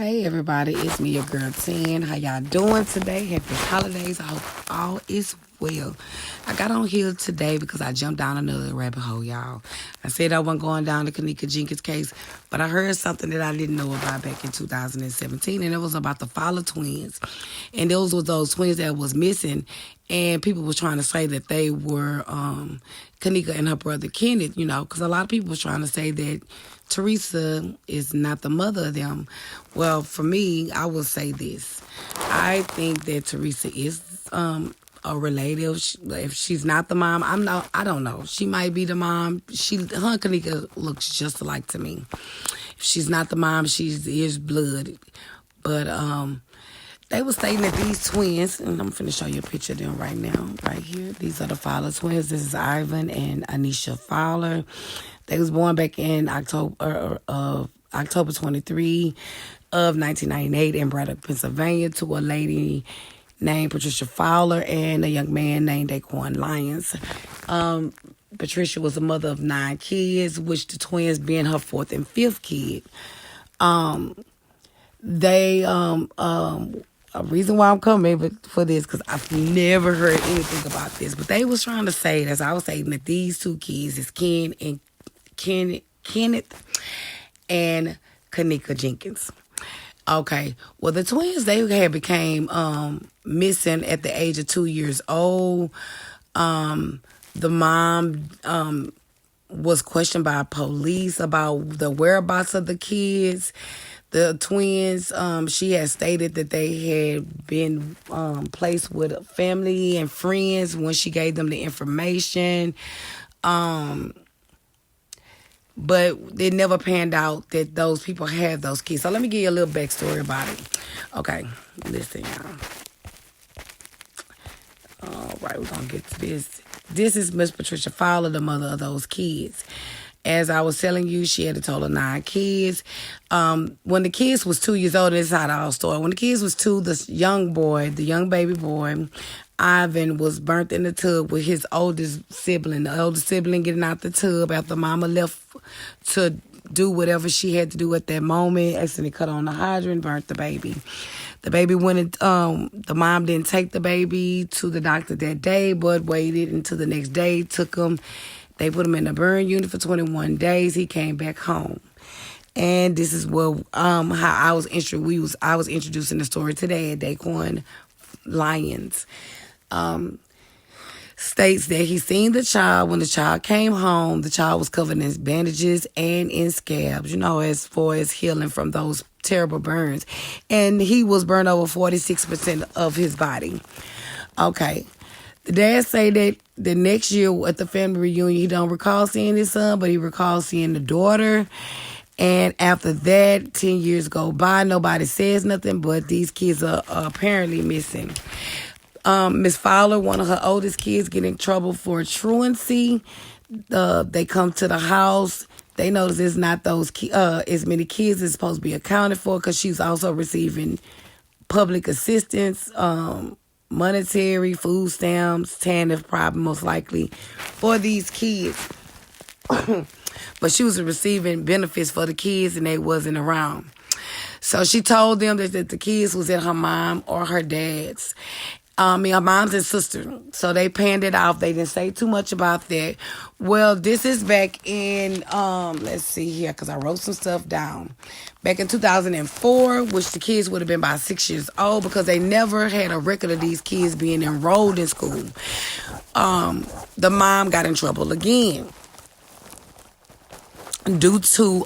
Hey everybody, it's me, your girl 10. How y'all doing today? Happy holidays. I hope all is well. I got on here today because I jumped down another rabbit hole, y'all. I said I wasn't going down the Kenneka Jenkins case, but I heard something that I didn't know about back in 2017, and it was about the Fowler twins. And those were those twins that was missing, and people were trying to say that they were Kenneka and her brother Kenneth, because a lot of people were trying to say that Teresa is not the mother of them. Well, for me, I will say this. I think that Teresa is a relative. If she's not the mom, I don't know. She might be the mom. Her and Kenneka looks just alike to me. If she's not the mom, she is blood. But they were stating that these twins, and I'm finna show you a picture of them right now, right here. These are the Fowler twins. This is Ivan and Anisha Fowler. They was born back in October 23 of 1998 in Braddock, Pennsylvania, to a lady named Patricia Fowler and a young man named Daquan Lyons. Patricia was a mother of 9 kids, which the twins being her 4th and 5th kid. A reason why I'm coming for this, because I've never heard anything about this, but they was trying to say, as I was saying, that these 2 kids is Kenneth and Kenneka Jenkins. Okay, well, the twins, they had became missing at the age of 2 years old. The mom was questioned by police about the whereabouts of the kids. The twins, she had stated that they had been placed with family and friends when she gave them the information. But it never panned out that those people had those kids. So let me give you a little backstory about it. Okay, listen, y'all. All right, we're going to get to this. This is Miss Patricia Fowler, the mother of those kids. As I was telling you, she had a total of 9 kids. When the kids was 2 years old, this is how it all started. When the kids was 2, the young baby boy, Ivan, was burnt in the tub with his oldest sibling. The oldest sibling getting out the tub after mama left to do whatever she had to do at that moment. Accidentally cut on the hydrant, burnt the baby. The baby the mom didn't take the baby to the doctor that day, but waited until the next day, took him. They put him in a burn unit for 21 days. He came back home. And this is what how I was introducing the story today at Daquan Lyons. States that he seen the child. When the child came home, the child was covered in bandages and in scabs, as far as healing from those terrible burns. And he was burned over 46% of his body. Okay. The dad say that the next year at the family reunion, he don't recall seeing his son, but he recalls seeing the daughter. And after that, 10 years go by, nobody says nothing, but these kids are apparently missing. Miss Fowler, one of her oldest kids, get in trouble for truancy. They come to the house. They notice it's not those as many kids as supposed to be accounted for, because she's also receiving public assistance, monetary, food stamps, TANF probably most likely for these kids. But she was receiving benefits for the kids and they wasn't around. So she told them that the kids was at her mom or her dad's. Her mom's and sister. So they panned it off. They didn't say too much about that. Well, this is back in, let's see here, because I wrote some stuff down. Back in 2004, which the kids would have been about 6 years old, because they never had a record of these kids being enrolled in school. The mom got in trouble again due to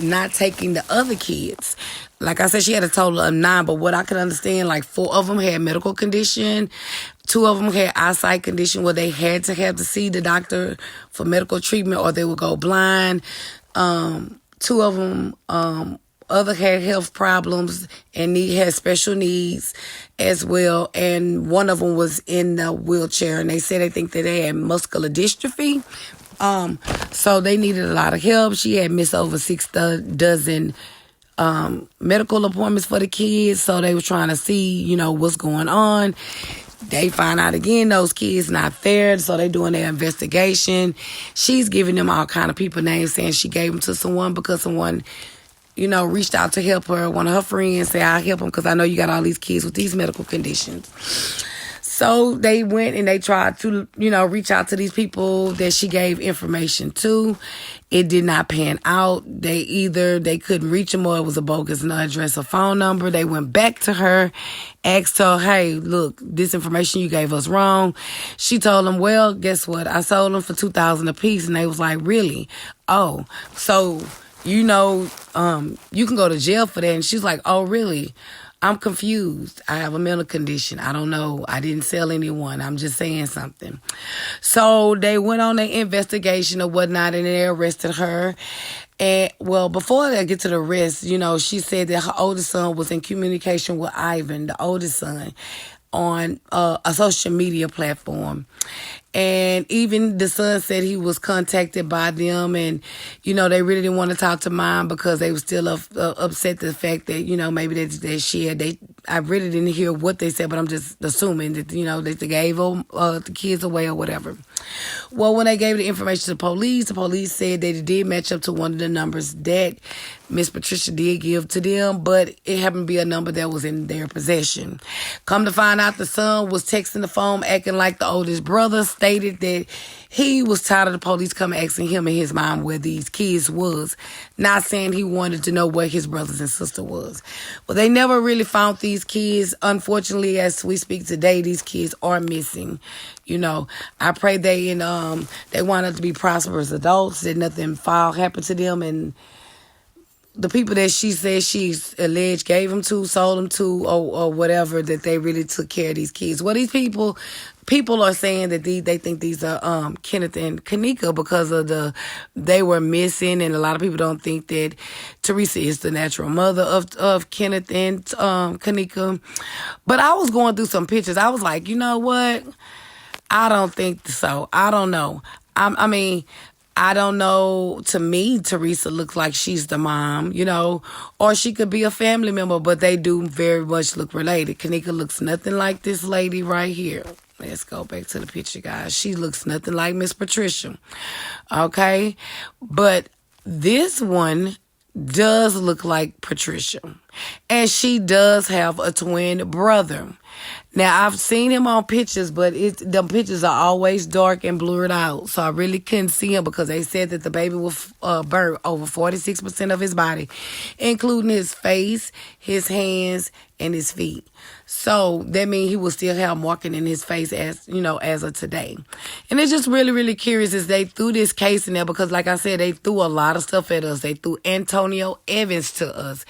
not taking the other kids. Like I said, she had a total of 9, but what I could understand, like 4 of them had medical condition. 2 of them had eyesight condition where they had to have to see the doctor for medical treatment or they would go blind. 2 of them other had health problems and had special needs as well. And one of them was in a wheelchair, and they said they think that they had muscular dystrophy. So they needed a lot of help. She had missed over 6 dozen medical appointments for the kids, so they were trying to see, what's going on. They find out again those kids not there, so they doing their investigation. She's giving them all kind of people names, saying she gave them to someone because someone reached out to help her. One of her friends said, I'll help them because I know you got all these kids with these medical conditions. So they went and they tried to, reach out to these people that she gave information to. It did not pan out. They couldn't reach them, or it was a bogus address or phone number. They went back to her, asked her, hey, look, this information you gave us wrong. She told them, well, guess what? I sold them for $2,000 a piece. And they was like, really? Oh, so, you can go to jail for that. And she's like, oh, really? I'm confused. I have a mental condition. I don't know. I didn't sell anyone. I'm just saying something. So they went on their investigation or whatnot, and they arrested her. And, well, before they get to the arrest, she said that her oldest son was in communication with Ivan, the oldest son, on a social media platform. And even the son said he was contacted by them, and, they really didn't want to talk to mom because they were still upset the fact that, maybe they shared. I really didn't hear what they said, but I'm just assuming that, that they gave the kids away or whatever. Well, when they gave the information to the police said that it did match up to one of the numbers that Miss Patricia did give to them, but it happened to be a number that was in their possession. Come to find out, the son was texting the phone acting like the oldest brother, stated that he was tired of the police coming asking him and his mom where these kids was, not saying he wanted to know where his brothers and sister was. Well, they never really found these kids. Unfortunately, as we speak today, these kids are missing. I pray they wind up to be prosperous adults, that nothing foul happened to them, and the people that she said she's alleged gave them to, sold them to, or whatever, that they really took care of these kids. Well, these people are saying that they think these are Kenneth and Kenneka because of they were missing, and a lot of people don't think that Teresa is the natural mother of Kenneth and Kenneka. But I was going through some pictures. I was like, you know what? I don't think so. I don't know. I don't know. To me, Teresa looks like she's the mom, or she could be a family member, but they do very much look related. Kenneka looks nothing like this lady right here. Let's go back to the picture, guys. She looks nothing like Miss Patricia. Okay? But this one does look like Patricia. And she does have a twin brother. Now, I've seen him on pictures, but the pictures are always dark and blurred out. So I really couldn't see him because they said that the baby was burnt over 46% of his body, including his face, his hands, and his feet. So that means he will still have marking in his face as of today. And it's just really, really curious as they threw this case in there because, like I said, they threw a lot of stuff at us. They threw Antonio Evans to us,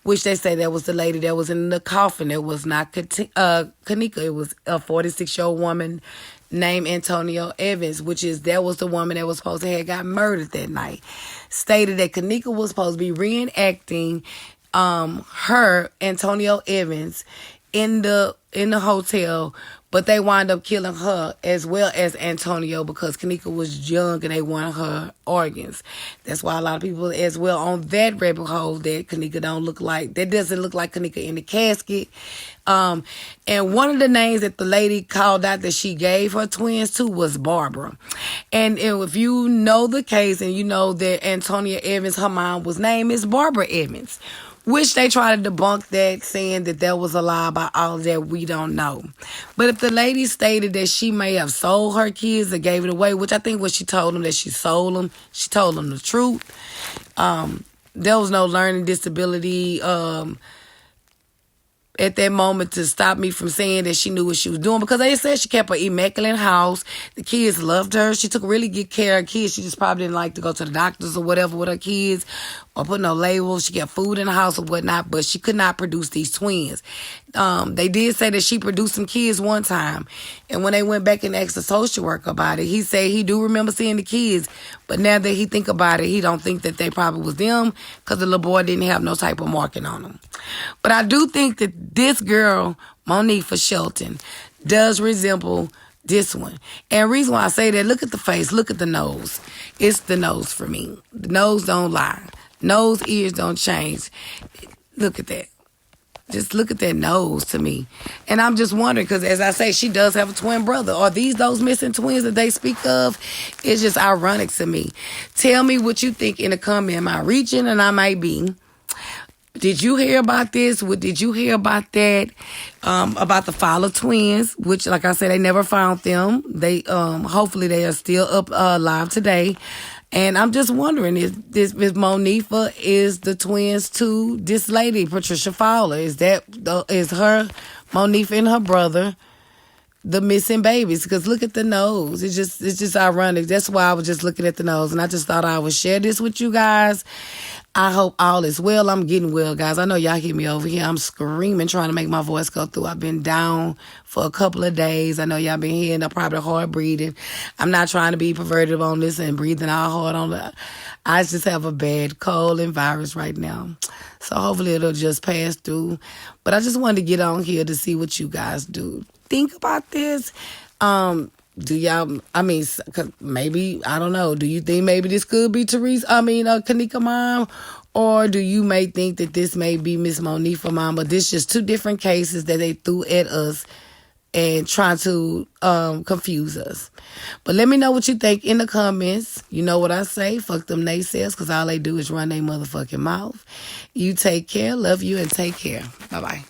which they say that was the lady that was in the coffin. It was not Kenneka. It was a 46-year-old woman named Antonio Evans, that was the woman that was supposed to have got murdered that night. Stated that Kenneka was supposed to be reenacting her, Antonio Evans, in the hotel, but they wound up killing her as well as Antonio because Kenneka was young and they wanted her organs. That's why a lot of people as well on that rabbit hole that Kenneka doesn't look like Kenneka in the casket. And one of the names that the lady called out that she gave her twins to was Barbara. And if you know the case and you know that Antonia Evans, her mom was named is Barbara Evans, which they try to debunk that, saying that was a lie about all that we don't know. But if the lady stated that she may have sold her kids or gave it away, which I think what she told them that she sold them, she told them the truth. There was no learning disability at that moment to stop me from saying that she knew what she was doing, because they said she kept an immaculate house. The kids loved her. She took really good care of kids. She just probably didn't like to go to the doctors or whatever with her kids or put no labels. She kept food in the house or whatnot, but she could not produce these twins. They did say that she produced some kids one time, and when they went back and asked the social worker about it, he said he do remember seeing the kids, but now that he think about it, he don't think that they probably was them because the little boy didn't have no type of marking on him. But I do think that this girl, Monifah Shelton, does resemble this one. And the reason why I say that, look at the face, look at the nose. It's the nose for me. The nose don't lie. Nose, ears don't change. Look at that. Just look at that nose to me. And I'm just wondering, because as I say, she does have a twin brother. Are these those missing twins that they speak of? It's just ironic to me. Tell me what you think in the comment. Am I reaching? And I might be. Did you hear about this? Did you hear about that? About the Fowler twins, which, like I said, they never found them. They hopefully they are still up alive today. And I'm just wondering if Monifah is the twins to this lady, Patricia Fowler. Is her Monifah and her brother the missing babies? Because look at the nose. It's just ironic. That's why I was just looking at the nose, and I just thought I would share this with you guys. I hope all is well. I'm getting well, guys. I know y'all hear me over here. I'm screaming, trying to make my voice go through. I've been down for a couple of days. I know y'all been hearing probably hard breathing. I'm not trying to be perverted on this and breathing all hard on it. I just have a bad cold and virus right now. So hopefully it'll just pass through. But I just wanted to get on here to see what you guys do. Think about this. Do y'all, cause maybe, I don't know, do you think maybe this could be Kenneka mom? Or do you may think that this may be Miss Monifah mom? But this just two different cases that they threw at us and trying to confuse us. But let me know what you think in the comments. You know what I say, fuck them naysayers, because all they do is run their motherfucking mouth. You take care, love you, and take care. Bye-bye.